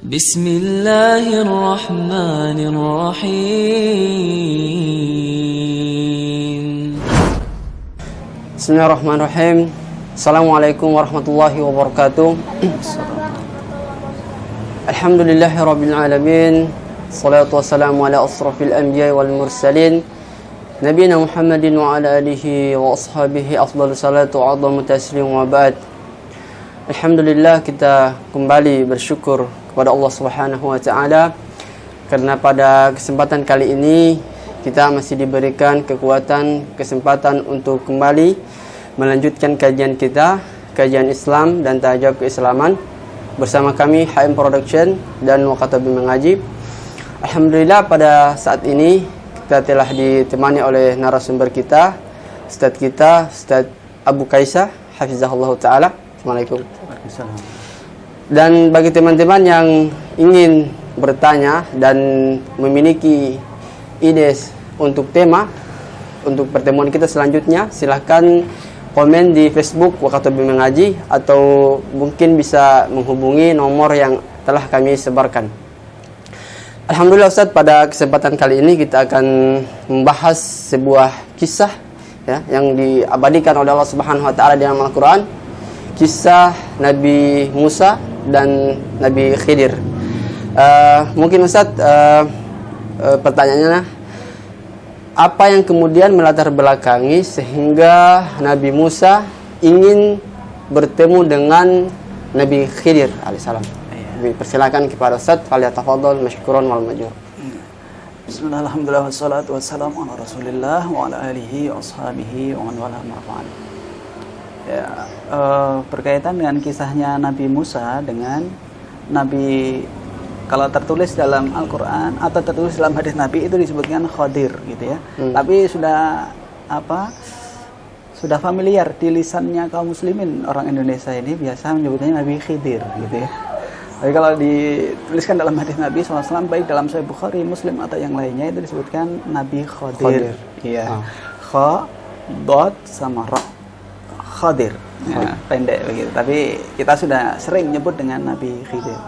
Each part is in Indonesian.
Bismillahirrahmanirrahim. Bismillahirrahmanirrahim. Assalamualaikum warahmatullahi wabarakatuh. Alhamdulillahirabbil alamin. Salatu wassalamu ala asrafil anbiya'i wal mursalin. Nabiyina Muhammadin wa ala alihi wa ashabihi afdhalus salatu wa a'dhamu taslim wa ba'd. Alhamdulillah, kita kembali bersyukur kepada Allah Subhanahu wa taala karena pada kesempatan kali ini kita masih diberikan kekuatan, kesempatan untuk kembali melanjutkan kajian kita, kajian Islam dan tajawab keislaman bersama kami HM Production dan Wakatabi Mengaji. Alhamdulillah, pada saat ini kita telah ditemani oleh narasumber kita, Ustadz Abu Kaisah, hafizahullah ta'ala. Assalamualaikum. Dan bagi teman-teman yang ingin bertanya dan memiliki ide untuk tema untuk pertemuan kita selanjutnya, silahkan komen di Facebook Wakatabi Mengaji atau mungkin bisa menghubungi nomor yang telah kami sebarkan. Alhamdulillah Ustadz, pada kesempatan kali ini kita akan membahas sebuah kisah ya, yang diabadikan oleh Allah Subhanahu wa taala dalam Al-Qur'an, kisah Nabi Musa dan Nabi Khidir. Mungkin Ustadz, pertanyaannya, apa yang kemudian melatar belakangi sehingga Nabi Musa ingin bertemu dengan Nabi Khidir alaihissalam? Persilakan kepada Ustaz, falyatafadhal masykuran wal majur. Bismillah, alhamdulillah, wassalatu wassalamu ala Rasulillah wa ala alihi wa ashabihi wa man wala ma'an. Ya, berkaitan dengan kisahnya Nabi Musa dengan Nabi, kalau tertulis dalam Al-Qur'an atau tertulis dalam hadis Nabi itu disebutkan Khadir gitu ya. Tapi sudah familiar di lisannya kaum muslimin, orang Indonesia ini biasa menyebutnya Nabi Khidir gitu ya. Tapi kalau dituliskan dalam hadis Nabi SAW, baik dalam Sahih Bukhari, Muslim atau yang lainnya, itu disebutkan Nabi Khadir. Iya. Kha, dot sama ra. Khadir. Ya, pendek begitu. Tapi kita sudah sering nyebut dengan Nabi Khidir.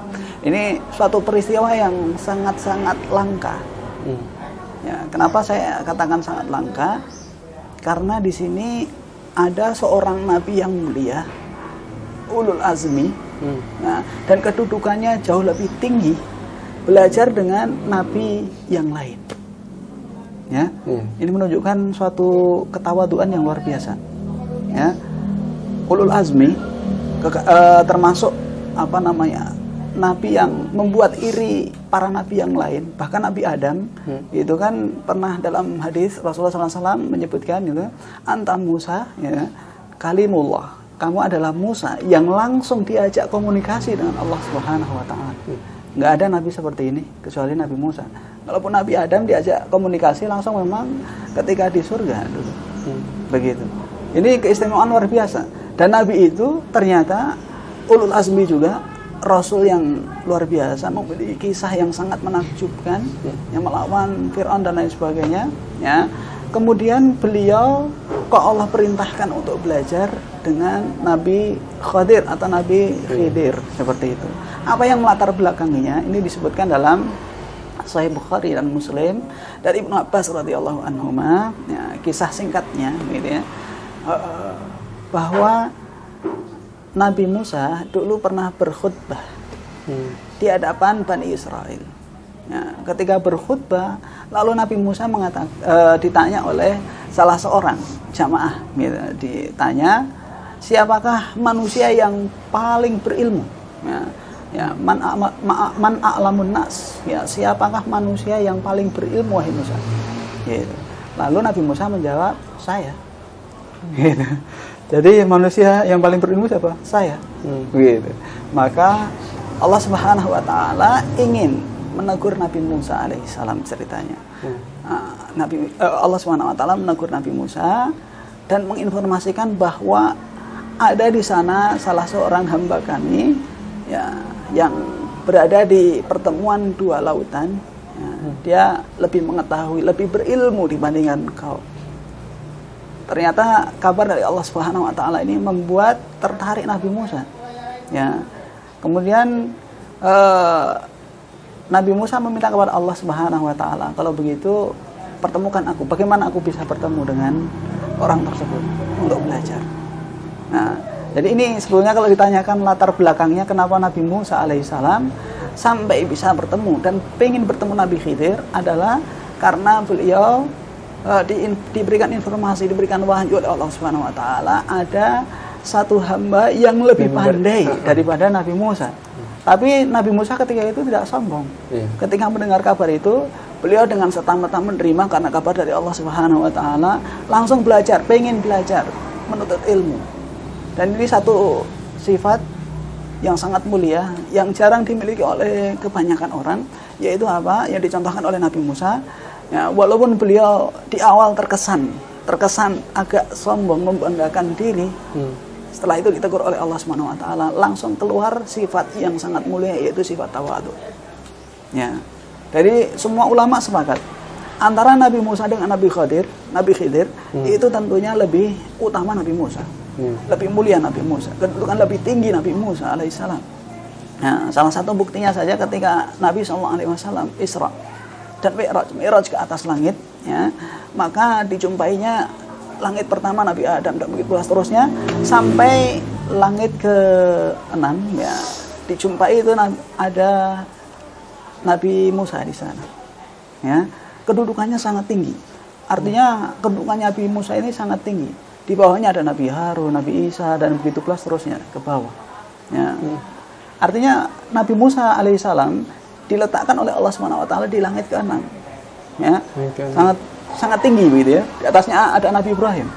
Ini suatu peristiwa yang sangat-sangat langka. Ya, kenapa saya katakan sangat langka? Karena di sini ada seorang nabi yang mulia, ulul azmi. Nah, dan kedudukannya jauh lebih tinggi, belajar dengan nabi yang lain. Ya, ini menunjukkan suatu ketawaduan yang luar biasa. Ya, ulul azmi termasuk nabi yang membuat iri para nabi yang lain. Bahkan Nabi Adam itu kan pernah dalam hadis Rasulullah SAW menyebutkan gitu, anta Musa, ya, kalimullah. Kamu adalah Musa yang langsung diajak komunikasi dengan Allah Subhanahu wa taala. Enggak ada nabi seperti ini kecuali Nabi Musa. Walaupun Nabi Adam diajak komunikasi langsung memang ketika di surga dulu. Begitu. Ini keistimewaan luar biasa. Dan nabi itu ternyata ulul azmi juga, rasul yang luar biasa, memiliki kisah yang sangat menakjubkan, yang melawan Fir'aun dan lain sebagainya, ya. Kemudian beliau kok Allah perintahkan untuk belajar dengan Nabi Khadir atau Nabi Khidir seperti itu. Apa yang melatar belakanginya? Ini disebutkan dalam Sahih Bukhari dan Muslim dari Ibnu Abbas radhiyallahu anhuma, ya, kisah singkatnya gitu ya. Bahwa Nabi Musa dulu pernah berkhutbah di hadapan Bani Israel. Ya, ketika berkhutbah, lalu Nabi Musa ditanya oleh salah seorang jamaah, gitu, ditanya, siapakah manusia yang paling berilmu? Ya, man a'lamun nas? Ya, siapakah manusia yang paling berilmu, wahai Musa? Gitu. Lalu Nabi Musa menjawab, saya. Gitu. Jadi manusia yang paling berilmu siapa? Saya. Gitu. Maka Allah Subhanahu wa taala ingin menegur Nabi Musa alaihissalam ceritanya. Allah Subhanahu wa taala menegur Nabi Musa dan menginformasikan bahwa ada di sana salah seorang hamba kami, ya, yang berada di pertemuan dua lautan. Ya, dia lebih mengetahui, lebih berilmu dibandingkan kau. Ternyata kabar dari Allah Subhanahu wa taala ini membuat tertarik Nabi Musa. Ya. Kemudian Nabi Musa meminta kepada Allah Subhanahu wa taala, kalau begitu pertemukan aku. Bagaimana aku bisa bertemu dengan orang tersebut untuk belajar. Nah, jadi ini sebetulnya kalau ditanyakan latar belakangnya kenapa Nabi Musa alaihissalam sampai bisa bertemu dan pengen bertemu Nabi Khidir adalah karena beliau diberikan informasi, diberikan wahyu oleh Allah Subhanahu wa taala ada satu hamba yang lebih pandai daripada Nabi Musa. Tapi Nabi Musa ketika itu tidak sombong. Ketika mendengar kabar itu, beliau dengan serta-merta menerima karena kabar dari Allah Subhanahu wa taala, langsung belajar, pengen belajar, menuntut ilmu. Dan ini satu sifat yang sangat mulia, yang jarang dimiliki oleh kebanyakan orang, yaitu apa? Yang dicontohkan oleh Nabi Musa. Ya, walaupun beliau di awal terkesan agak sombong, membanggakan diri. Setelah itu ditegur oleh Allah Subhanahu wa taala, langsung keluar sifat yang sangat mulia, yaitu sifat tawadhu. Ya. Jadi semua ulama sepakat antara Nabi Musa dengan Nabi Khidir itu tentunya lebih utama Nabi Musa. Lebih mulia Nabi Musa, kedudukan lebih tinggi Nabi Musa alaihissalam. Nah, salah satu buktinya saja ketika Nabi SAW Isra dan Mi'raj ke atas langit, ya, maka dijumpainya langit pertama Nabi Adam dan begitu seterusnya sampai langit ke-6, ya, dijumpai itu ada Nabi Musa di sana. Ya, kedudukannya sangat tinggi. Artinya kedudukannya Nabi Musa ini sangat tinggi. Di bawahnya ada Nabi Harun, Nabi Isa dan begitu pula seterusnya ke bawah. Ya. Artinya Nabi Musa alaihissalam diletakkan oleh Allah Subhanahu wa taala di langit ke-6. Ya. Sangat tinggi begitu ya. Di atasnya ada Nabi Ibrahim.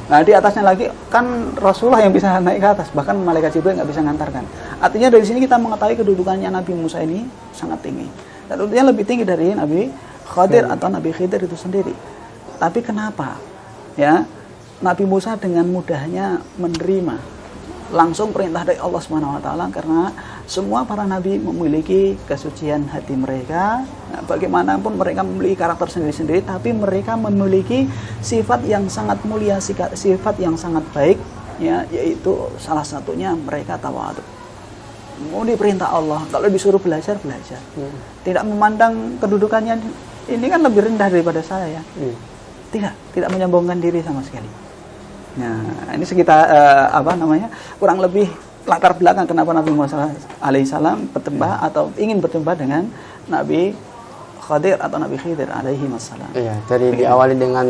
Nah, di atasnya lagi kan Rasulullah yang bisa naik ke atas, bahkan malaikat Jibril nggak bisa ngantarkan. Artinya dari sini kita mengetahui kedudukannya Nabi Musa ini sangat tinggi. Dan tentunya lebih tinggi dari Nabi Khidir atau Nabi Khidir itu sendiri. Tapi kenapa? Ya, Nabi Musa dengan mudahnya menerima langsung perintah dari Allah Subhanahu wa taala, karena semua para nabi memiliki kesucian hati mereka. Nah, bagaimanapun mereka memiliki karakter sendiri-sendiri, tapi mereka memiliki sifat yang sangat mulia, sifat yang sangat baik, ya, yaitu salah satunya mereka tawadhu. Mau diperintah Allah, kalau disuruh belajar. Tidak memandang kedudukannya ini kan lebih rendah daripada saya. Tidak menyombongkan diri sama sekali. Nah, ini sekitar kurang lebih latar belakang kenapa Nabi Musa alaihissalam bertembah atau ingin bertembah dengan Nabi Khidir atau Nabi Khidir alaihi wassalam. Iya, tadi diawali dengan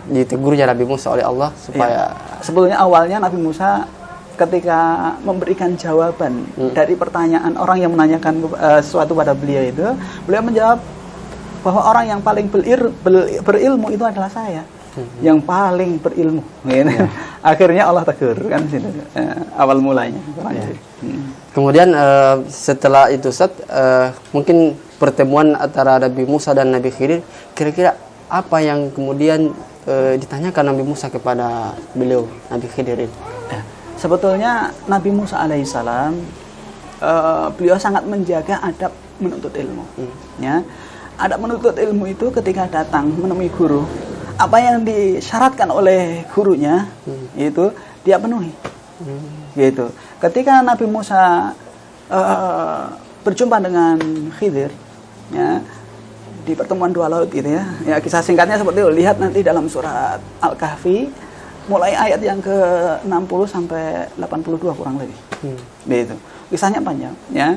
ditegurnya Nabi Musa oleh Allah supaya sebetulnya awalnya Nabi Musa ketika memberikan jawaban dari pertanyaan orang yang menanyakan sesuatu pada beliau itu, beliau menjawab bahwa orang yang paling berilmu itu adalah saya. Yang paling berilmu. Akhirnya Allah tegur kan situ. Awal mulanya. Kemudian setelah itu mungkin pertemuan antara Nabi Musa dan Nabi Khidir, kira-kira apa yang kemudian ditanyakan Nabi Musa kepada beliau Nabi Khidir ini? Sebetulnya Nabi Musa alaihissalam beliau sangat menjaga adab menuntut ilmu. Ya. Adab menuntut ilmu itu ketika datang menemui guru, apa yang disyaratkan oleh gurunya itu dia penuhi. Gitu. Ketika Nabi Musa berjumpa dengan Khidir, ya, di pertemuan dua laut gitu ya. Ya, kisah singkatnya seperti itu. Lihat nanti dalam surat Al-Kahfi mulai ayat yang ke-60 sampai 82 kurang lebih. Gitu. Kisahnya panjang, ya.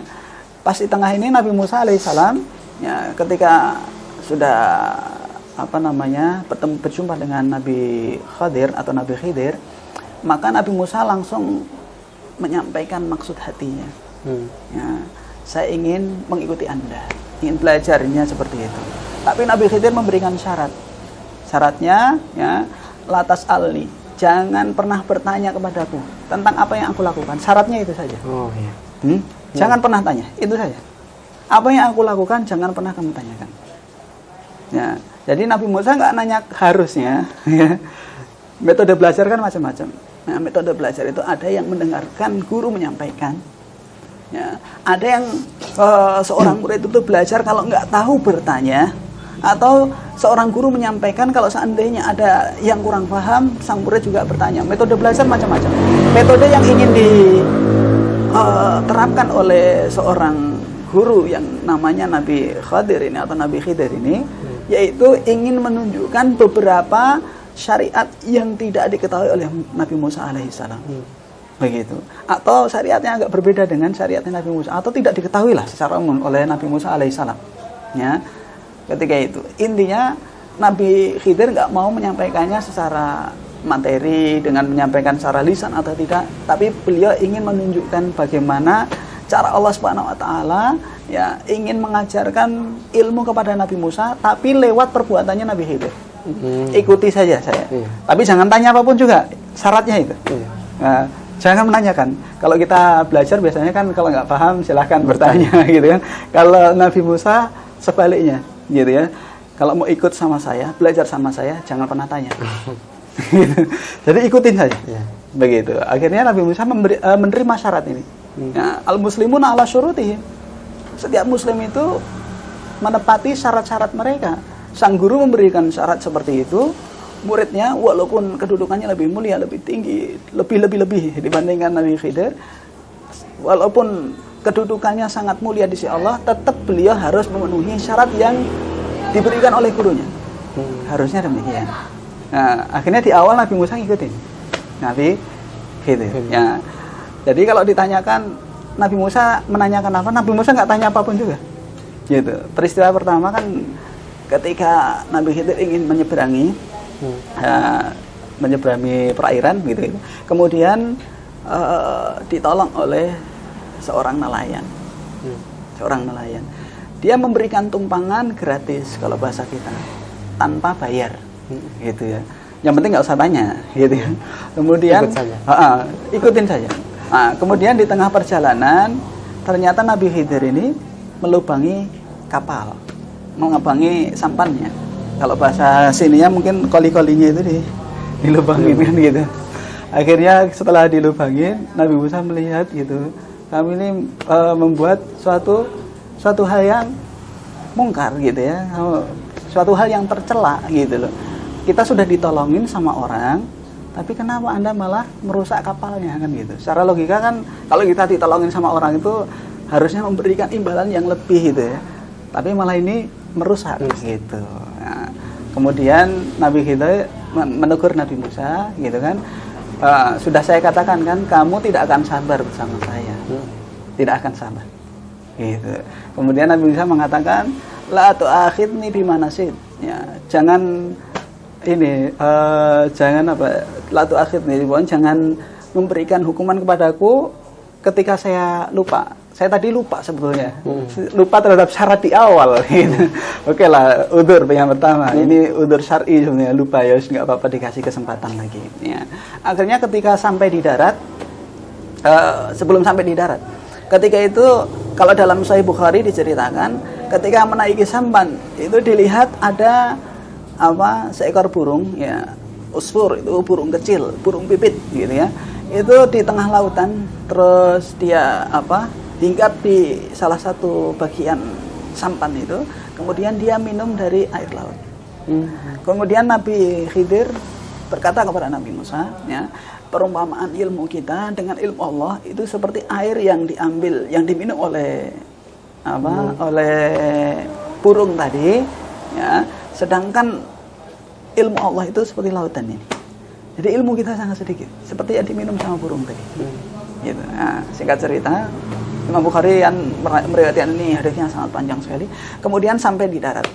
Pas di tengah ini Nabi Musa alaihissalam, ya, ketika sudah berjumpa dengan Nabi Khidir atau Nabi Khidir, maka Nabi Musa langsung menyampaikan maksud hatinya. Ya, saya ingin mengikuti Anda, ingin belajarnya seperti itu. Tapi Nabi Khidir memberikan syarat. Syaratnya, ya, latas alni, jangan pernah bertanya kepadaku tentang apa yang aku lakukan. Syaratnya itu saja. Jangan pernah tanya, itu saja. Apa yang aku lakukan jangan pernah kamu tanyakan. Ya. Jadi Nabi Musa nggak nanya harusnya. Metode belajar kan macam-macam. Nah, metode belajar itu ada yang mendengarkan guru menyampaikan. Ya, ada yang seorang murid itu belajar kalau nggak tahu bertanya, atau seorang guru menyampaikan kalau seandainya ada yang kurang paham, sang murid juga bertanya. Metode belajar macam-macam. Metode yang ingin diterapkan oleh seorang guru yang namanya Nabi Khadir ini atau Nabi Khidir ini, yaitu ingin menunjukkan beberapa syariat yang tidak diketahui oleh Nabi Musa alaihissalam. Begitu. Atau syariatnya agak berbeda dengan syariatnya Nabi Musa, atau tidak diketahui lah secara umum oleh Nabi Musa alaihissalam. Ya. Ketika itu intinya Nabi Khidir nggak mau menyampaikannya secara materi dengan menyampaikan secara lisan atau tidak, tapi beliau ingin menunjukkan bagaimana cara Allah Subhanahu wa taala ya ingin mengajarkan ilmu kepada Nabi Musa tapi lewat perbuatannya Nabi Khidir. Ikuti saja saya. Tapi jangan tanya apapun juga, syaratnya itu. Nah, jangan menanyakan. Kalau kita belajar biasanya kan kalau nggak paham silahkan bertanya gitu kan. Kalau Nabi Musa sebaliknya gitu ya. Kalau mau ikut sama saya, belajar sama saya, jangan pernah tanya. Jadi ikutin saja. Begitu. Akhirnya Nabi Musa menerima syarat ini. Ya, al-muslimun ala syurutihim. Setiap muslim itu menepati syarat-syarat mereka. Sang guru memberikan syarat seperti itu, muridnya walaupun kedudukannya lebih mulia, lebih tinggi, lebih dibandingkan Nabi Khidir, walaupun kedudukannya sangat mulia di sisi Allah, tetap beliau harus memenuhi syarat yang diberikan oleh gurunya. Harusnya demikian. Nah, akhirnya di awal Nabi Musa ngikutin Nabi Khidir. Ya. Jadi kalau ditanyakan Nabi Musa menanyakan apa, Nabi Musa nggak tanya apapun juga. Gitu. Peristiwa pertama kan ketika Nabi Khidir ingin menyeberangi perairan gitu. Kemudian ditolong oleh seorang nelayan. Seorang nelayan. Dia memberikan tumpangan gratis kalau bahasa kita, tanpa bayar, gitu ya. Yang penting nggak usah tanya, gitu ya. Kemudian ikutin saja. Nah, kemudian di tengah perjalanan ternyata Nabi Khidir ini melubangi kapal, mengebangi sampannya. Kalau bahasa sininya mungkin koli-kolinya itu dilubangin kan gitu. Akhirnya setelah dilubangin, Nabi Musa melihat gitu, kami ini membuat suatu hal yang mungkar gitu ya, suatu hal yang tercela gitu loh. Kita sudah ditolongin sama orang, tapi kenapa Anda malah merusak kapalnya kan gitu. Secara logika kan kalau kita ditolongin sama orang itu harusnya memberikan imbalan yang lebih gitu ya, tapi malah ini merusak gitu. Nah, kemudian Nabi Khidir menegur Nabi Musa gitu kan, sudah saya katakan kan, kamu tidak akan sabar bersama saya, tidak akan sabar. Gitu. Kemudian Nabi Musa mengatakan, la tu'akhidni bima nasid. Ya, jangan ini, jangan apa? La tu'akhidni, jangan memberikan hukuman kepadaku ketika saya lupa. Saya tadi lupa sebetulnya, lupa terhadap syarat di awal. Gitu. Oke lah, udzur yang pertama. Ini udzur syar'i sebenarnya, lupa ya, nggak apa-apa dikasih kesempatan lagi. Ya. Akhirnya ketika sampai di darat, sebelum sampai di darat, ketika itu kalau dalam Sahih Bukhari diceritakan ketika menaiki sampan itu dilihat ada seekor burung ya, usfur, itu burung kecil, burung pipit gitu ya. Itu di tengah lautan, terus dia hinggap di salah satu bagian sampan itu, kemudian dia minum dari air laut. Kemudian Nabi Khidir berkata kepada Nabi Musa, ya, perumpamaan ilmu kita dengan ilmu Allah itu seperti air yang diambil, yang diminum oleh oleh burung tadi, ya. Sedangkan ilmu Allah itu seperti lautan ini. Jadi ilmu kita sangat sedikit, seperti yang diminum sama burung tadi. Gitu. Nah, singkat cerita, Imam Bukhari yang meriwayatkan ini hadisnya sangat panjang sekali. Kemudian sampai di darat.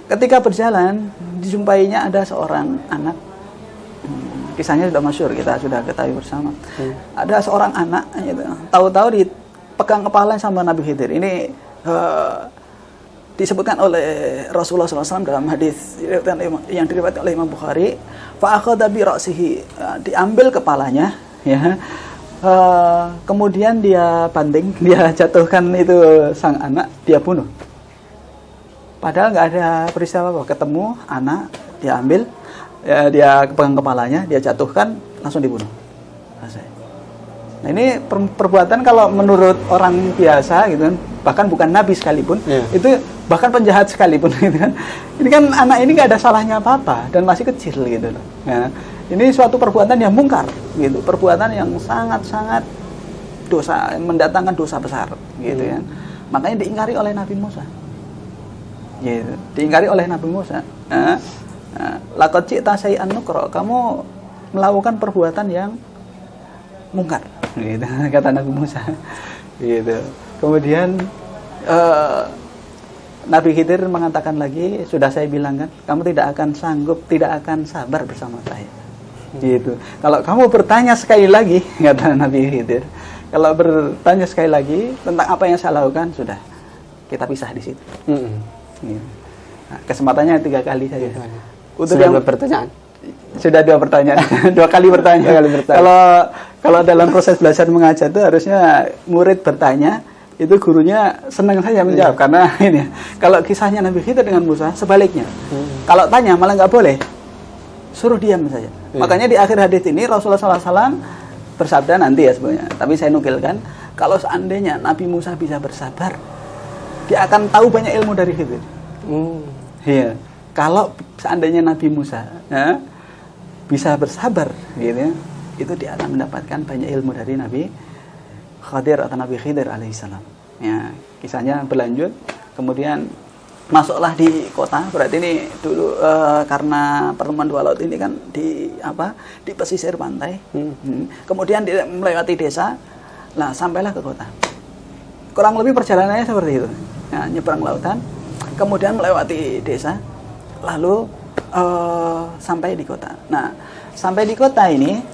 Ketika berjalan, dijumpainya ada seorang anak. Kisahnya sudah masyhur, kita sudah ketahui bersama. Ada seorang anak, gitu, tahu-tahu dipegang kepala sama Nabi Khidir. Ini disebutkan oleh Rasulullah SAW dalam hadis yang diriwayatkan oleh Imam Bukhari. Fa'akhadha bi ra'sihi, diambil kepalanya, ya. Kemudian dia banting, dia jatuhkan itu sang anak, dia bunuh. Padahal nggak ada peristiwa apa, ketemu anak, dia ambil, ya, dia pegang kepalanya, dia jatuhkan, langsung dibunuh. Nah, ini perbuatan kalau menurut orang biasa gitu kan, bahkan bukan nabi sekalipun, itu bahkan penjahat sekalipun gitu kan. Ini kan anak ini nggak ada salahnya apa-apa dan masih kecil gitu loh. Ya, ini suatu perbuatan yang mungkar gitu, perbuatan yang sangat-sangat dosa, mendatangkan dosa besar, gitu kan. Makanya diingkari oleh Nabi Musa. Gitu. Diingkari oleh Nabi Musa. Laqad ji'ta syai'an nukra, kamu melakukan perbuatan yang mungkar, gitu, kata Nabi Musa. Gitu. Kemudian Nabi Khidir mengatakan lagi, sudah saya bilang kan, kamu tidak akan sanggup, tidak akan sabar bersama saya. Gitu. Kalau kamu bertanya sekali lagi, kata Nabi Khidir, kalau bertanya sekali lagi tentang apa yang saya lakukan, sudah, kita pisah di situ. Gitu. Nah, kesempatannya 3 kali saja. Sudah 2 pertanyaan. Sudah 2 pertanyaan, 2 kali bertanya. Kalau dalam proses belajar mengajar itu harusnya murid bertanya, itu gurunya senang saja menjawab, karena ini. Kalau kisahnya Nabi Khidir dengan Musa sebaliknya, kalau tanya malah nggak boleh, suruh diam saja. Makanya di akhir hadis ini Rasulullah SAW bersabda nanti ya sebenarnya, tapi saya nukilkan, kalau seandainya Nabi Musa bisa bersabar, dia akan tahu banyak ilmu dari Khidir. Iya. Kalau seandainya Nabi Musa bisa bersabar, gitu ya, itu dia akan mendapatkan banyak ilmu dari Nabi Khadir atau Nabi Khidir alaihissalam. Ya, kisahnya berlanjut. Kemudian masuklah di kota. Berarti ini dulu karena pertemuan 2 laut ini kan di pesisir pantai. Kemudian dia melewati desa. Nah, sampailah ke kota. Kurang lebih perjalanannya seperti itu. Ya, nyebrang lautan, kemudian melewati desa, lalu sampai di kota. Nah, sampai di kota ini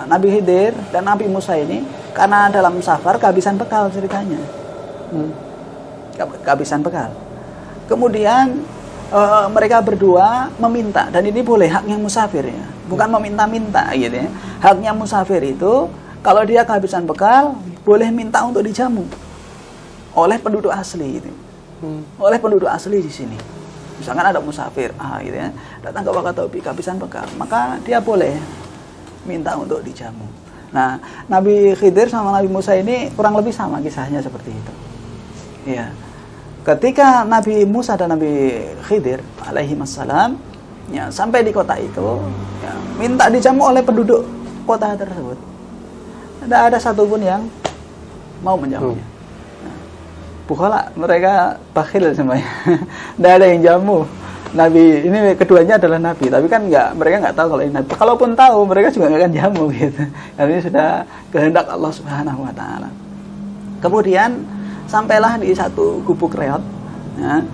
Nabi Khidir dan Nabi Musa ini karena dalam safar kehabisan bekal ceritanya. Kehabisan bekal. Kemudian mereka berdua meminta, dan ini boleh haknya musafir ya, bukan meminta-minta gitu ya. Haknya musafir itu kalau dia kehabisan bekal boleh minta untuk dijamu oleh penduduk asli gitu. Oleh penduduk asli di sini. Misalkan ada musafir gitu ya, datang ke Wakatobi kehabisan bekal, maka dia boleh minta untuk dijamu. Nah, Nabi Khidir sama Nabi Musa ini kurang lebih sama kisahnya seperti itu. Ya. Ketika Nabi Musa dan Nabi Khidir alaihi wassalam ya, sampai di kota itu, ya, minta dijamu oleh penduduk kota tersebut. Tidak ada satupun yang mau menjamunya. Bukhala, mereka bakhil semuanya. Tidak ada yang jamu. Nabi ini keduanya adalah nabi, tapi kan mereka nggak tahu kalau ini nabi. Kalaupun tahu, mereka juga nggak akan jamu gitu. Karena ini sudah kehendak Allah Subhanahu Wa Taala. Kemudian sampailah di satu gubuk reot. Ya.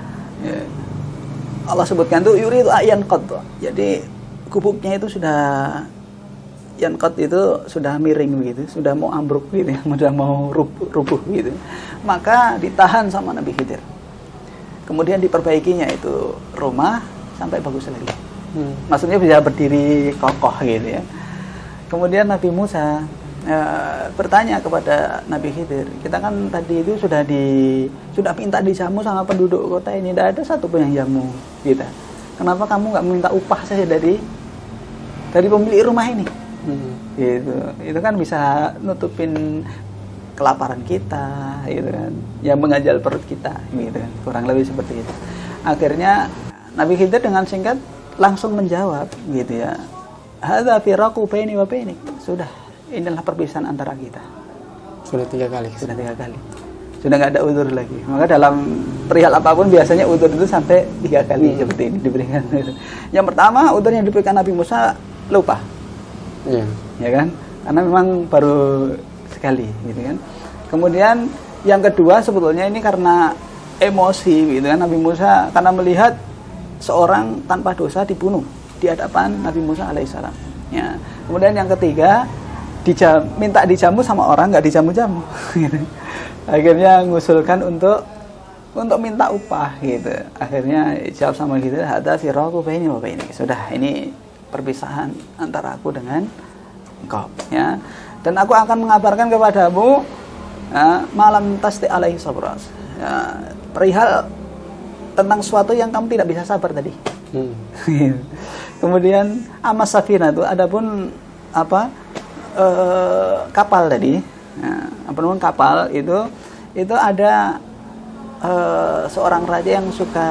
Allah sebutkan tuh yuridu ayan qad. Jadi gubuknya itu sudah yanqad itu sudah miring begitu, sudah mau ambruk gitu, sudah mau rubuh gitu. Maka ditahan sama Nabi Khidir. Kemudian diperbaikinya itu rumah sampai bagus lagi. Maksudnya bisa berdiri kokoh gitu ya. Kemudian Nabi Musa bertanya kepada Nabi Khidir, kita kan tadi itu sudah minta dijamu sama penduduk kota ini, tidak ada satupun yang jamu kita. Kenapa kamu nggak minta upah saja dari pemilik rumah ini? Gitu. Itu kan bisa nutupin kelaparan kita, gitu kan, yang mengajal perut kita, gitu kan, kurang lebih seperti itu. Akhirnya Nabi Khidir dengan singkat langsung menjawab, gitu ya, hadza firaqu baini wa bainik, sudah, inilah perpisahan antara kita. Sudah 3 kali. Sudah 3 kali. Sudah nggak ada udzur lagi. Maka dalam perihal apapun biasanya udzur itu sampai 3 kali seperti ini diberikan. Yang pertama udzur yang diberikan Nabi Musa lupa, ya kan, karena memang baru sekali gitu kan. Kemudian yang kedua sebetulnya ini karena emosi gitu kan, Nabi Musa karena melihat seorang tanpa dosa dibunuh di hadapan Nabi Musa alaihissalam ya. Kemudian yang ketiga minta dijamu sama orang nggak dijamu-jamu gitu. Akhirnya ngusulkan untuk minta upah gitu. Akhirnya jawab sama gitu, hadza firaqu baini wa bainik, sudah, ini perpisahan antara aku dengan engkau ya. Dan aku akan mengabarkan kepadamu malam tasti alaihi sabras, ya, perihal tentang sesuatu yang kamu tidak bisa sabar tadi. Kemudian amas safina itu adapun kapal tadi, ya, apapun kapal itu ada seorang raja yang suka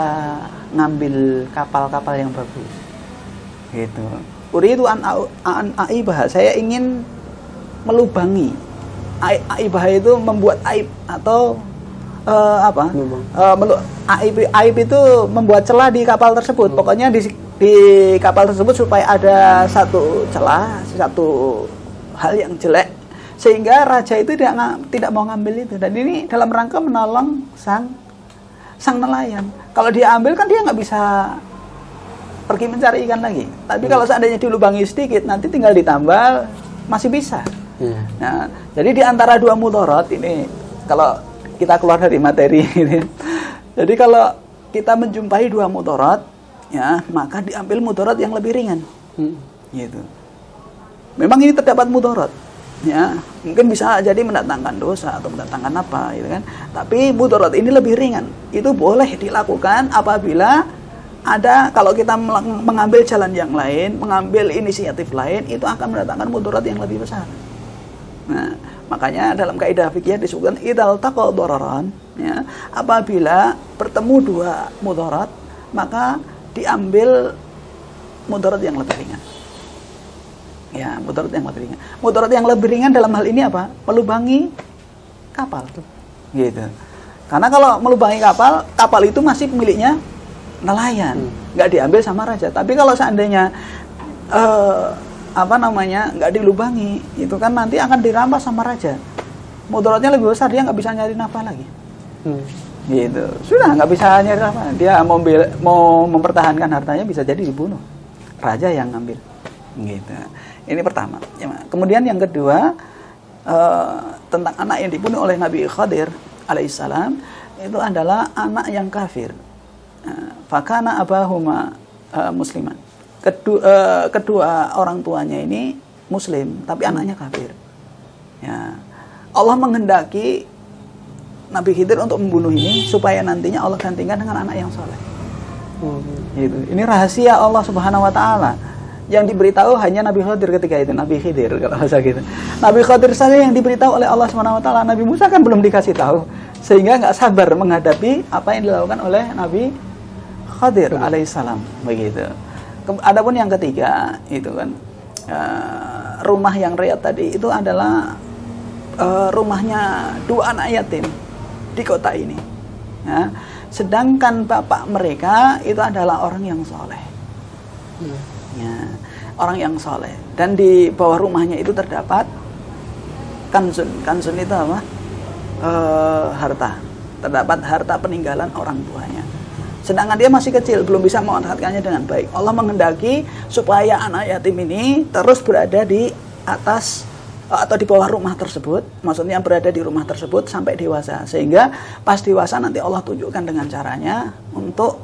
ngambil kapal-kapal yang bagus gitu. Uridu an aibah, saya ingin melubangi aibah itu membuat aib atau aib itu membuat celah di kapal tersebut. Pokoknya di kapal tersebut supaya ada satu celah, satu hal yang jelek, sehingga raja itu tidak mau ngambil itu. Dan ini dalam rangka menolong sang nelayan. Kalau dia ambil kan dia nggak bisa pergi mencari ikan lagi. Tapi kalau seandainya dilubangi sedikit, nanti tinggal ditambal, masih bisa. Nah, jadi di antara dua mudarat ini, kalau kita keluar dari materi ini, jadi kalau kita menjumpai dua mudarat, ya, maka diambil mudarat yang lebih ringan. Gitu. Memang ini terdapat mudarat, ya, mungkin bisa jadi mendatangkan dosa atau mendatangkan apa, gitu kan. Tapi mudarat ini lebih ringan. Itu boleh dilakukan apabila ada, kalau kita mengambil jalan yang lain, mengambil inisiatif lain, itu akan mendatangkan mudarat yang lebih besar. Nah, makanya dalam kaidah fikih disebutkan idal taqal dararan, ya, apabila bertemu dua mudarat, maka diambil mudarat yang lebih ringan. Ya, mudarat yang lebih ringan. Mudarat yang lebih ringan dalam hal ini apa? Melubangi kapal tuh. Gitu. Karena kalau melubangi kapal itu masih miliknya nelayan, nggak diambil sama raja. Tapi kalau seandainya nggak dilubangi, itu kan nanti akan dirampas sama raja. Mudaratnya lebih besar, dia nggak bisa nyari nafkah lagi. Gitu, sudah nggak bisa nyari nafkah. Dia mau mempertahankan hartanya, bisa jadi dibunuh. Raja yang ngambil. Gitu. Ini pertama. Kemudian yang kedua, tentang anak yang dibunuh oleh Nabi Khadir alaihissalam, itu adalah anak yang kafir. Fakana abahuma musliman. Kedua orang tuanya ini muslim, tapi anaknya kafir. Ya. Allah menghendaki Nabi Khidir untuk membunuh ini supaya nantinya Allah gantikan dengan anak yang soleh. Gitu. Ini rahasia Allah Subhanahu Wa Taala yang diberitahu hanya Nabi Khidir ketika itu. Nabi Khidir kalau bahasa gitu. Nabi Khidir saja yang diberitahu oleh Allah Subhanahu Wa Taala. Nabi Musa kan belum dikasih tahu, sehingga nggak sabar menghadapi apa yang dilakukan oleh Nabi Khidir alaihissalam. Begitu. Adapun yang ketiga itu kan rumah yang riat tadi itu adalah rumahnya dua anak yatim di kota ini. Ya. Sedangkan bapak mereka itu adalah orang yang soleh. Ya, orang yang soleh. Dan di bawah rumahnya itu terdapat kansun. Kansun itu apa? Harta. Terdapat harta peninggalan orang tuanya. Sedangkan dia masih kecil, belum bisa memanfaatkannya dengan baik. Allah menghendaki supaya anak yatim ini terus berada di atas atau di bawah rumah tersebut, maksudnya berada di rumah tersebut sampai dewasa. Sehingga pas dewasa nanti Allah tunjukkan dengan caranya untuk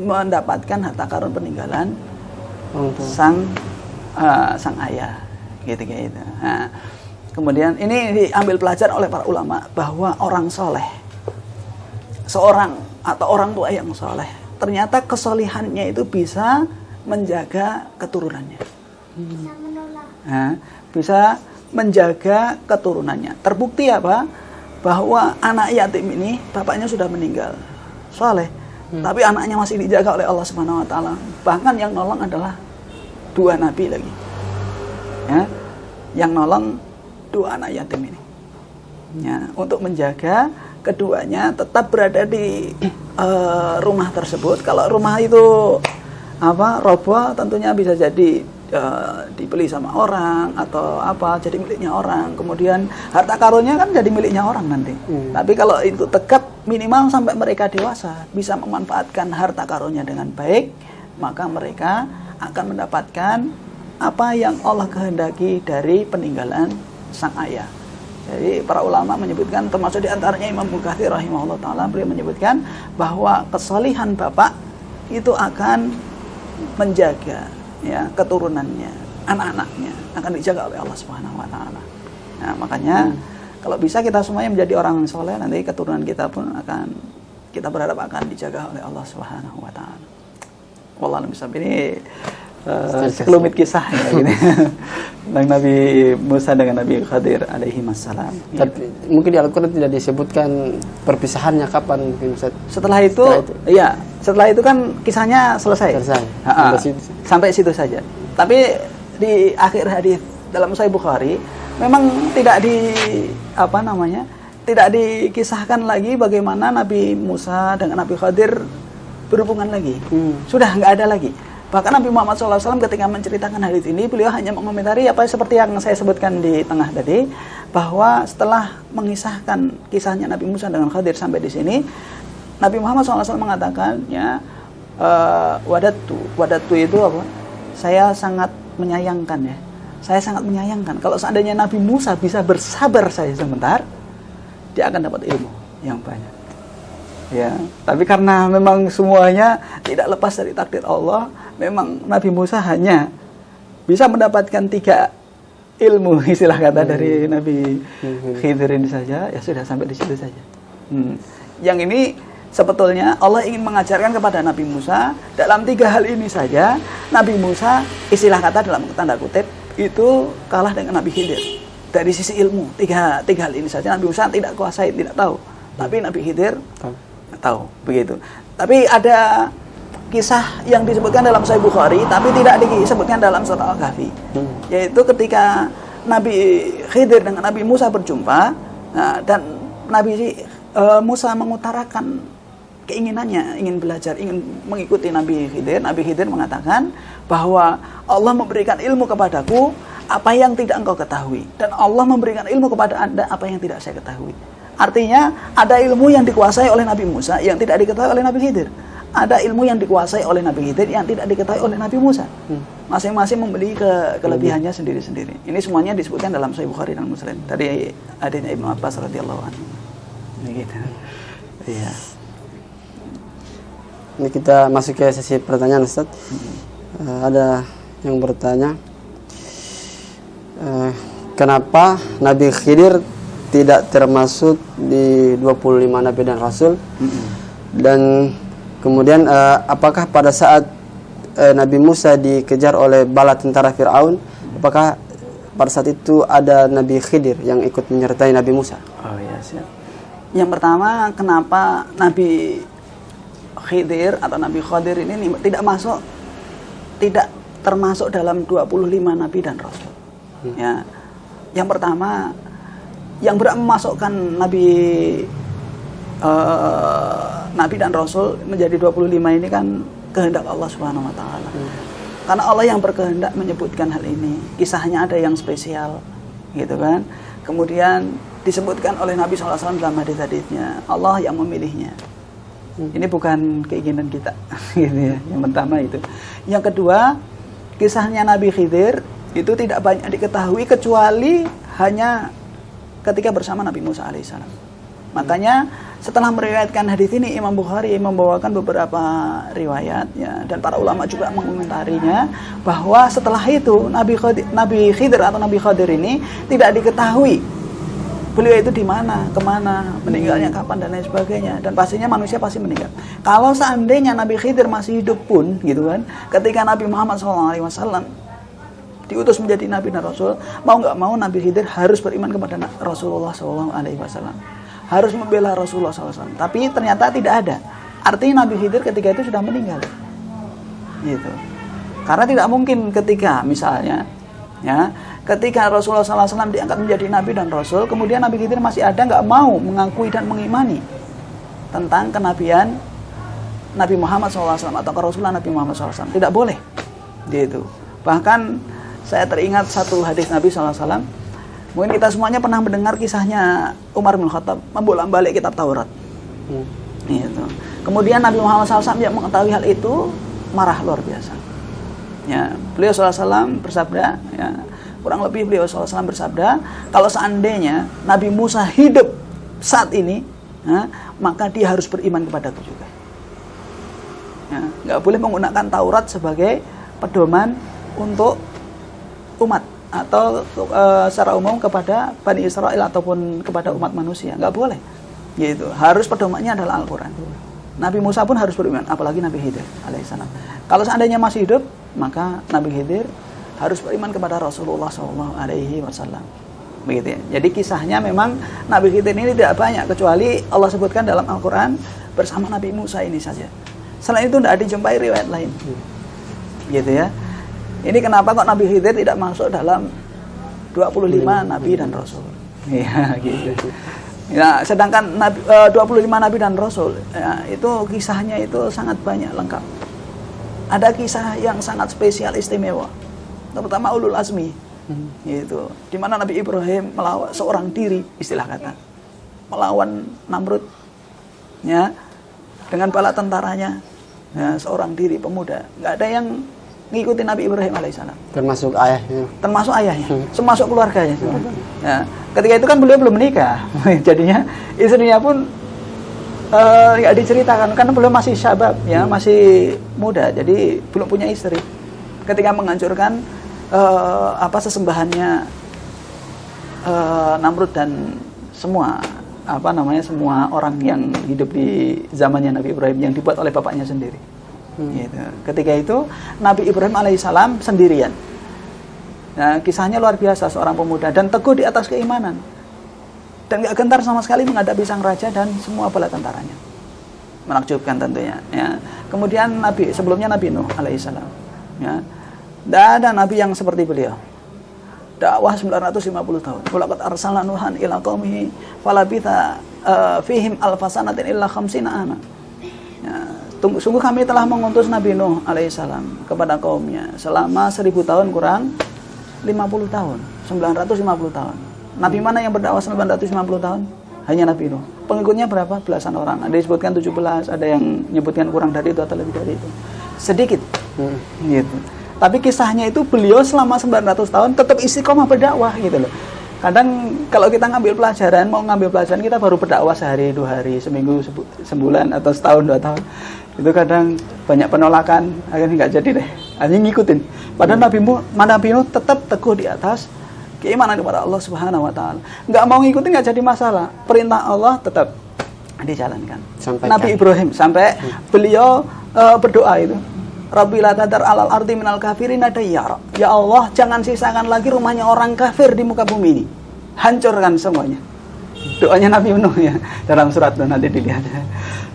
mendapatkan harta karun peninggalan sang ayah, gitu. Nah, kemudian ini diambil pelajaran oleh para ulama bahwa orang soleh, seorang atau orang tua yang soleh, ternyata kesolihannya itu bisa menjaga keturunannya. Nah, bisa menjaga keturunannya. Terbukti apa? Bahwa anak yatim ini bapaknya sudah meninggal, soleh, tapi anaknya masih dijaga oleh Allah Subhanahu Wa Taala. Bahkan yang nolong adalah dua nabi lagi, ya, yang nolong dua anak yatim ini, ya, untuk menjaga keduanya tetap berada di rumah tersebut. Kalau rumah itu roboh, tentunya bisa jadi dibeli sama orang atau jadi miliknya orang. Kemudian harta karunnya kan jadi miliknya orang nanti. Tapi kalau itu tegak, minimal sampai mereka dewasa bisa memanfaatkan harta karunnya dengan baik, maka mereka akan mendapatkan apa yang Allah kehendaki dari peninggalan sang ayah. Jadi para ulama menyebutkan, termasuk diantaranya Imam Bukhari rahimahullah ta'ala, beliau menyebutkan bahwa kesalihan bapak itu akan menjaga, ya, keturunannya, anak-anaknya akan dijaga oleh Allah Subhanahu Wa Ta'ala. Nah, makanya kalau bisa kita semuanya menjadi orang soleh, nanti keturunan kita pun akan, kita berharap akan dijaga oleh Allah Subhanahu Wa Ta'ala. Wallahu a'lam bishawab. Ini sekelumit kisah ya, gitu. Tentang Nabi Musa dengan Nabi Khadir alaihi wassalam. Tapi mungkin di Al-Quran tidak disebutkan perpisahannya kapan mungkin Ustaz. Setelah itu kan kisahnya selesai. Sampai situ saja. Tapi di akhir hadis dalam Sahih Bukhari memang tidak tidak dikisahkan lagi bagaimana Nabi Musa dengan Nabi Khidir berhubungan lagi. Sudah nggak ada lagi. Bahkan Nabi Muhammad SAW ketika menceritakan hadits ini, beliau hanya mengomentari apa seperti yang saya sebutkan di tengah tadi, bahwa setelah mengisahkan kisahnya Nabi Musa dengan Khidir sampai di sini, Nabi Muhammad SAW mengatakan, ya, wadatu itu apa? Saya sangat menyayangkan, ya. Saya sangat menyayangkan kalau seandainya Nabi Musa bisa bersabar saja sebentar, dia akan dapat ilmu yang banyak. Ya, tapi karena memang semuanya tidak lepas dari takdir Allah, memang Nabi Musa hanya bisa mendapatkan 3 ilmu, istilah kata dari Nabi Khidir ini saja, ya sudah sampai di situ saja. Yang ini sebetulnya Allah ingin mengajarkan kepada Nabi Musa dalam 3 hal ini saja. Nabi Musa, istilah kata dalam tanda kutip, itu kalah dengan Nabi Khidir dari sisi ilmu. 3 hal ini saja Nabi Musa tidak kuasai, tidak tahu, tapi Nabi Khidir tahu, begitu. Tapi ada kisah yang disebutkan dalam Sahih Bukhari tapi tidak disebutkan dalam surah Al-Kahfi, yaitu ketika Nabi Khidir dengan Nabi Musa berjumpa, dan Nabi Musa mengutarakan keinginannya, ingin belajar, ingin mengikuti Nabi Khidir. Nabi Khidir mengatakan bahwa Allah memberikan ilmu kepadaku apa yang tidak engkau ketahui, dan Allah memberikan ilmu kepada Anda apa yang tidak saya ketahui. Artinya ada ilmu yang dikuasai oleh Nabi Musa yang tidak diketahui oleh Nabi Khidir. Ada ilmu yang dikuasai oleh Nabi Khidir yang tidak diketahui oleh Nabi Musa. Masing-masing memiliki kelebihannya sendiri-sendiri. Ini semuanya disebutkan dalam Sahih Bukhari dan Muslim dari hadits Ibnu Abbas radhiyallahu anhu. Begitu. Iya. Ini kita masuk ke sesi pertanyaan, Ustaz. Ada yang bertanya, kenapa Nabi Khidir tidak termasuk di 25 Nabi dan Rasul? Dan kemudian apakah pada saat Nabi Musa dikejar oleh bala tentara Fir'aun, apakah pada saat itu ada Nabi Khidir yang ikut menyertai Nabi Musa? Oh ya, siap. Yang pertama, kenapa Nabi Khidir atau Nabi Khidir ini tidak termasuk dalam 25 Nabi dan Rasul? Ya. Yang pertama, yang berhak memasukkan Nabi dan Rasul menjadi 25 ini kan kehendak Allah Subhanahu wa taala. Karena Allah yang berkehendak menyebutkan hal ini. Kisahnya ada yang spesial, gitu kan. Kemudian disebutkan oleh Nabi SAW dalam hadis-hadisnya, Allah yang memilihnya. Ini bukan keinginan kita, gitu ya. Yang pertama itu. Yang kedua, kisahnya Nabi Khidir itu tidak banyak diketahui kecuali hanya ketika bersama Nabi Musa alaihissalam. Makanya setelah meriwayatkan hadis ini, Imam Bukhari membawakan beberapa riwayat, ya, dan para ulama juga mengomentarinya bahwa setelah itu Nabi Khidir atau Nabi Khidir ini tidak diketahui beliau itu di mana, kemana, meninggalnya kapan dan lain sebagainya. Dan pastinya manusia pasti meninggal. Kalau seandainya Nabi Khidir masih hidup pun, gitu kan, ketika Nabi Muhammad SAW diutus menjadi Nabi dan Rasul, mau nggak mau Nabi Khidir harus beriman kepada Rasulullah SAW, harus membela Rasulullah SAW. Tapi ternyata tidak ada. Artinya Nabi Khidir ketika itu sudah meninggal, gitu. Karena tidak mungkin ketika misalnya, ya, ketika Rasulullah SAW diangkat menjadi Nabi dan Rasul, kemudian Nabi Khidir masih ada nggak mau mengakui dan mengimani tentang kenabian Nabi Muhammad SAW atau kerasulan Nabi Muhammad SAW. Tidak boleh, gitu. Bahkan saya teringat satu hadis Nabi SAW. Mungkin kita semuanya pernah mendengar kisahnya Umar bin Khattab membolak-balik kitab Taurat. Gitu. Kemudian Nabi Muhammad SAW yang mengetahui hal itu marah luar biasa. Ya, beliau SAW bersabda, ya, kurang lebih beliau SAW bersabda, kalau seandainya Nabi Musa hidup saat ini, ya, maka dia harus beriman kepadaku juga. Ya, nggak boleh menggunakan Taurat sebagai pedoman untuk umat atau secara umum kepada Bani Israel ataupun kepada umat manusia, nggak boleh, gitu. Harus pedomannya adalah Al-Quran. Nabi Musa pun harus beriman, apalagi Nabi Khidir alaihissalam. Kalau seandainya masih hidup, maka Nabi Khidir harus beriman kepada Rasulullah SAW. Begitu ya. Jadi kisahnya memang Nabi Khidir ini tidak banyak, kecuali Allah sebutkan dalam Al-Quran bersama Nabi Musa ini saja. Selain itu tidak dijumpai riwayat lain, gitu ya. Ini kenapa kok Nabi Khidir tidak masuk dalam 25 nabi dan rasul. Ya, gitu. Ya, sedangkan 25 nabi dan rasul, ya, itu kisahnya itu sangat banyak lengkap. Ada kisah yang sangat spesial istimewa, terutama ulul azmi, gitu. Di mana Nabi Ibrahim melawan seorang diri, istilah kata, melawan Namrud, ya, dengan bala tentaranya, ya, seorang diri pemuda. Nggak ada yang ngikutin Nabi Ibrahim alaihissalam. Termasuk ayahnya. Termasuk ayahnya, termasuk keluarganya. Ya. Ketika itu kan beliau belum menikah, jadinya istrinya pun nggak diceritakan karena beliau masih syabab, ya, masih muda, jadi belum punya istri. Ketika menghancurkan sesembahannya Namrud dan semua semua orang yang hidup di zamannya Nabi Ibrahim yang dibuat oleh bapaknya sendiri. Gitu. Ketika itu Nabi Ibrahim alaihissalam sendirian. Nah, kisahnya luar biasa, seorang pemuda dan teguh di atas keimanan dan gak gentar sama sekali menghadapi sang raja dan semua bala tentaranya. Menakjubkan tentunya, ya. Kemudian sebelumnya Nabi Nuh alaihissalam, ya. Tidak ada nabi yang seperti beliau. Dakwah 950 tahun. Walaqad arsalna Nuhan ila qaumihi falabitha fihim alfasanatin illa khamsina ana. Ya, sungguh kami telah mengutus Nabi Nuh alaihissalam kepada kaumnya selama 1000 tahun kurang 50 tahun, 950 tahun. Nabi mana yang berdakwah 950 tahun? Hanya Nabi Nuh. Pengikutnya berapa? Belasan orang. Ada disebutkan 17, ada yang menyebutkan kurang dari itu atau lebih dari itu. Sedikit. Gitu. Tapi kisahnya itu beliau selama 900 tahun tetap istiqomah berdakwah gitu loh. Kadang kalau kita mau ngambil pelajaran kita baru berdakwah sehari, 2 hari, seminggu, sebulan atau setahun, 2 tahun. Itu kadang banyak penolakan, akhirnya nggak jadi deh. Hanya ngikutin. Padahal Nabi Nuh tetap teguh di atas keimanan kepada Allah Subhanahu wa taala. Nggak mau ngikutin nggak jadi masalah. Perintah Allah tetap dijalankan. Nabi Ibrahim sampai beliau berdoa itu. Rabbi la tadar alal ardi minal kafirin dayyara. Ya Allah, jangan sisakan lagi rumahnya orang kafir di muka bumi ini. Hancurkan semuanya. Doanya Nabi Nuh ya, dalam surat Nuh nanti dilihat.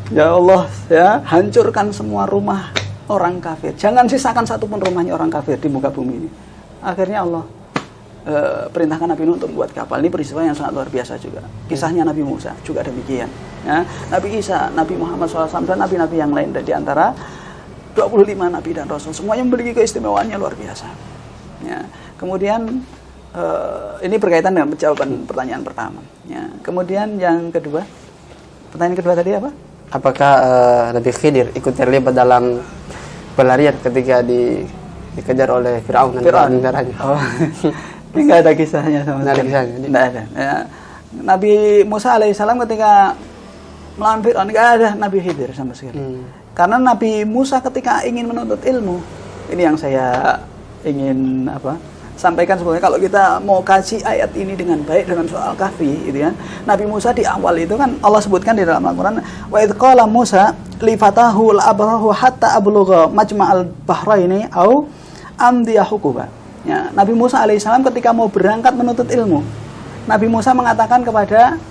Ya Allah, ya, hancurkan semua rumah orang kafir. Jangan sisakan satupun rumahnya orang kafir di muka bumi ini. Akhirnya Allah perintahkan Nabi Nuh untuk membuat kapal. Ini peristiwa yang sangat luar biasa juga. Kisahnya Nabi Musa juga demikian. Ya, Nabi Isa, Nabi Muhammad SAW dan nabi-nabi yang lain di antara 25 nabi dan rasul. Semuanya memiliki keistimewaannya luar biasa. Ya, kemudian ini berkaitan dengan jawaban pertanyaan pertama. Ya, kemudian yang kedua, pertanyaan kedua tadi apa? Apakah Nabi Khidir ikut terlibat dalam pelarian ketika dikejar oleh Fir'aun dan tentaranya? Oh. Ini nggak ada kisahnya sama sekali. Nggak ada. Ya. Nabi Musa alaihissalam ketika melawan Fir'aun nggak ada Nabi Khidir sama sekali. Karena Nabi Musa ketika ingin menuntut ilmu, ini yang saya ingin sampaikan sebenarnya. Kalau kita mau kaji ayat ini dengan baik dengan soal kahfi, gitu ya. Nabi Musa di awal itu kan Allah sebutkan di dalam Al-Qur'an, wa idz qala Musa li fatahu la abrahu hatta ablugha majma'al bahraini au amdiya hukuba. Ya, Nabi Musa alaihissalam ketika mau berangkat menuntut ilmu, Nabi Musa mengatakan kepada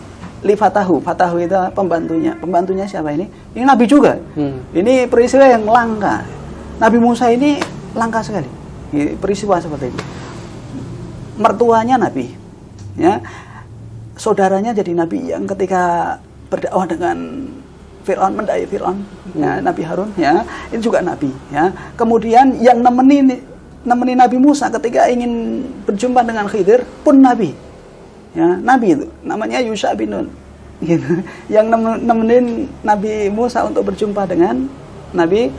li fatahu itu pembantunya siapa ini? Ini Nabi juga. Ini peristiwa yang langka. Nabi Musa ini langka sekali. Ini peristiwa seperti ini. Mertuanya Nabi, ya, saudaranya jadi Nabi yang ketika berdakwah dengan Fir'aun, mendai Fir'aun, ya, Nabi Harun, ya, ini juga Nabi, ya. Kemudian yang nemeni Nabi Musa ketika ingin berjumpa dengan Khidir pun Nabi, ya, Nabi itu namanya Yusha bin Nun, gitu. Yang nemenin Nabi Musa untuk berjumpa dengan Nabi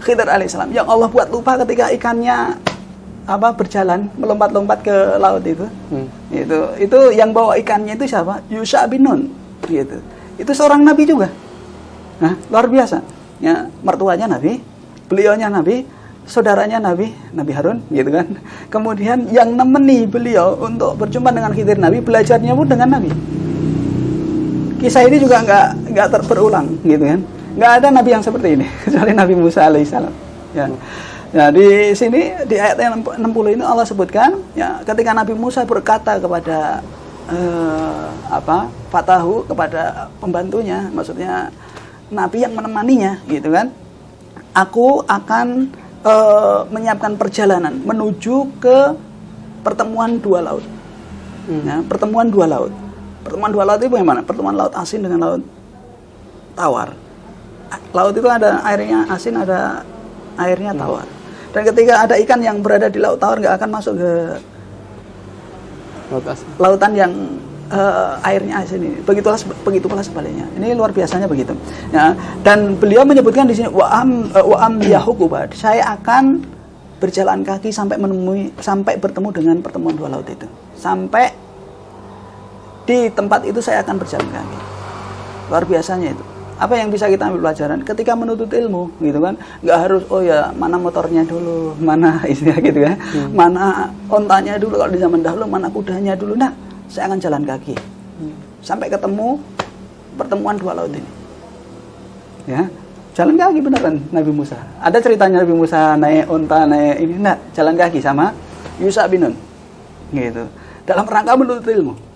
Khidir alaihissalam. Yang Allah buat lupa ketika ikannya berjalan melompat-lompat ke laut itu. Itu yang bawa ikannya itu siapa? Yusha bin Nun, gitu. Itu seorang Nabi juga. Nah, luar biasa. Ya, mertuanya Nabi, beliaunya Nabi, saudaranya Nabi Harun, gitu kan. Kemudian yang nemeni beliau untuk berjumpa dengan Khidir Nabi, belajarnya pun dengan Nabi. Kisah ini juga nggak berulang, gitu kan. Nggak ada Nabi yang seperti ini kecuali Nabi Musa alaihissalam. Ya. Nah, di sini di ayat yang 60 ini Allah sebutkan, ya, ketika Nabi Musa berkata kepada Fatahu, kepada pembantunya, maksudnya Nabi yang menemaninya, gitu kan. Aku akan menyiapkan perjalanan menuju ke pertemuan dua laut. Ya, pertemuan dua laut. Pertemuan dua laut itu bagaimana? Pertemuan laut asin dengan laut tawar. Laut itu ada airnya asin, ada airnya tawar. Dan ketika ada ikan yang berada di laut tawar nggak akan masuk ke lautan yang airnya asin ini. Begitu pula sebaliknya. Ini luar biasanya begitu. Ya, dan beliau menyebutkan di sini wa'am yahukuba. Saya akan berjalan kaki sampai bertemu dengan pertemuan dua laut itu. Sampai di tempat itu saya akan berjalan kaki. Luar biasanya itu. Apa yang bisa kita ambil pelajaran ketika menuntut ilmu gitu kan, nggak harus mana motornya dulu, mana istilah gitu kan, mana ontanya dulu kalau di zaman dahulu, mana kudanya dulu. Nah, saya akan jalan kaki sampai ketemu pertemuan dua laut ini. Ya, jalan kaki beneran Nabi Musa. Ada ceritanya Nabi Musa naik onta, naik ini, nah jalan kaki sama Yusha bin Nun gitu dalam rangka menuntut ilmu.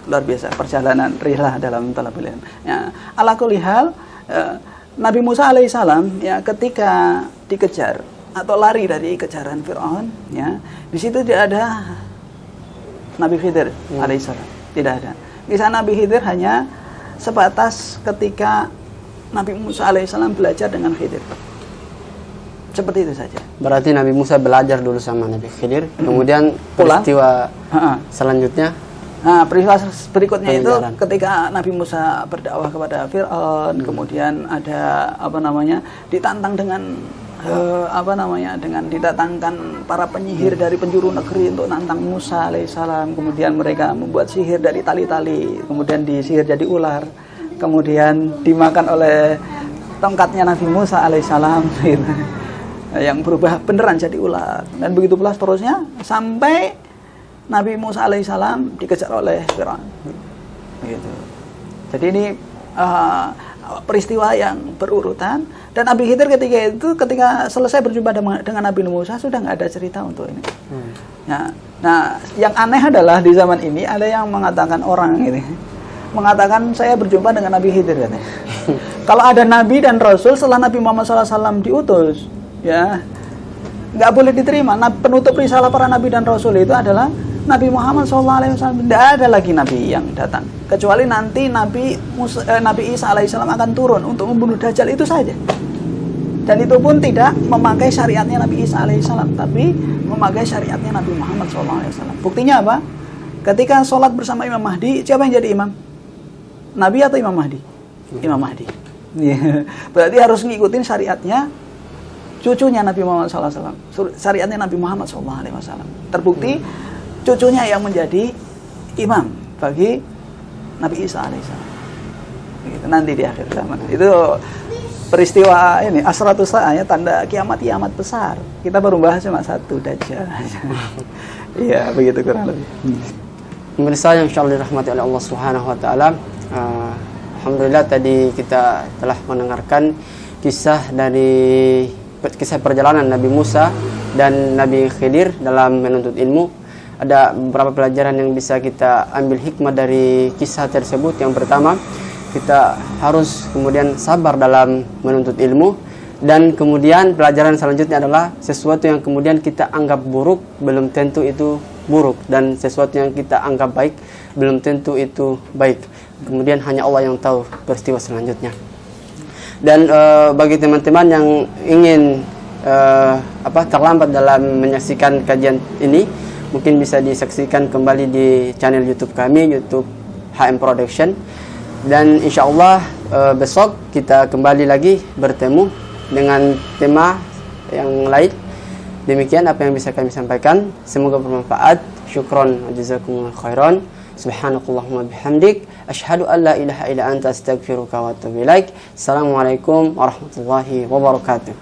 Luar biasa perjalanan rihlah dalam talabul ilm. Ya, ala kulli hal, Nabi Musa alaihissalam ya ketika dikejar atau lari dari kejaran Fir'aun, ya di situ tidak ada Nabi Khidir alaihissalam, tidak ada. Kisah Nabi Khidir hanya sebatas ketika Nabi Musa alaihissalam belajar dengan Khidir. Seperti itu saja. Berarti Nabi Musa belajar dulu sama Nabi Khidir, kemudian peristiwa selanjutnya. Nah, peristiwa berikutnya itu ketika Nabi Musa berdakwah kepada Fir'aun, kemudian ada ditantang dengan dengan didatangkan para penyihir dari penjuru negeri untuk nantang Musa alaihissalam. Kemudian mereka membuat sihir dari tali-tali, kemudian disihir jadi ular, kemudian dimakan oleh tongkatnya Nabi Musa alaihissalam gitu, yang berubah beneran jadi ular. Dan begitu pula seterusnya sampai Nabi Musa alaihissalam dikejar oleh Fir'aun. Gitu. Jadi ini peristiwa yang berurutan. Dan Nabi Khidir ketika selesai berjumpa dengan Nabi Musa sudah nggak ada cerita untuk ini. Ya. Nah, yang aneh adalah di zaman ini ada yang mengatakan mengatakan saya berjumpa dengan Nabi Khidir katanya. Kalau ada Nabi dan Rasul setelah Nabi Muhammad SAW diutus, ya nggak boleh diterima. Nah, penutup risalah para Nabi dan Rasul itu adalah Nabi Muhammad SAW. Tidak ada lagi Nabi yang datang kecuali nanti Nabi Isa alaihissalam akan turun untuk membunuh Dajjal, itu saja. Dan itu pun tidak memakai syariatnya Nabi Isa alaihissalam, tapi memakai syariatnya Nabi Muhammad SAW. Buktinya apa? Ketika sholat bersama Imam Mahdi, siapa yang jadi imam? Nabi atau Imam Mahdi? Imam Mahdi. Berarti harus ngikutin syariatnya cucunya Nabi Muhammad SAW, syariatnya Nabi Muhammad SAW. Terbukti cucunya yang menjadi imam bagi Nabi Isa alaihissalam. Gitu, nanti di akhir zaman. Itu peristiwa ini asratus sa'a, tanda kiamat besar. Kita baru bahas cuma satu, Dajjal. Iya, begitu kurang lebih. Pemirsa yang insyaallah dirahmati oleh Allah Subhanahu wa taala. Alhamdulillah tadi kita telah mendengarkan kisah perjalanan Nabi Musa dan Nabi Khidir dalam menuntut ilmu. Ada beberapa pelajaran yang bisa kita ambil hikmah dari kisah tersebut. Yang pertama, kita harus kemudian sabar dalam menuntut ilmu. Dan kemudian pelajaran selanjutnya adalah sesuatu yang kemudian kita anggap buruk belum tentu itu buruk, dan sesuatu yang kita anggap baik belum tentu itu baik. Kemudian hanya Allah yang tahu peristiwa selanjutnya. Dan bagi teman-teman yang ingin terlambat dalam menyaksikan kajian ini, mungkin bisa disaksikan kembali di channel YouTube kami, YouTube HM Production. Dan insya Allah besok kita kembali lagi bertemu dengan tema yang lain. Demikian apa yang bisa kami sampaikan. Semoga bermanfaat. Syukron wa jazakumullah khairan. Subhanakallahumma bihamdik. Asyhadu an la ilaha illa anta astaghfiruka wa atubu ilaik. Assalamualaikum warahmatullahi wabarakatuh.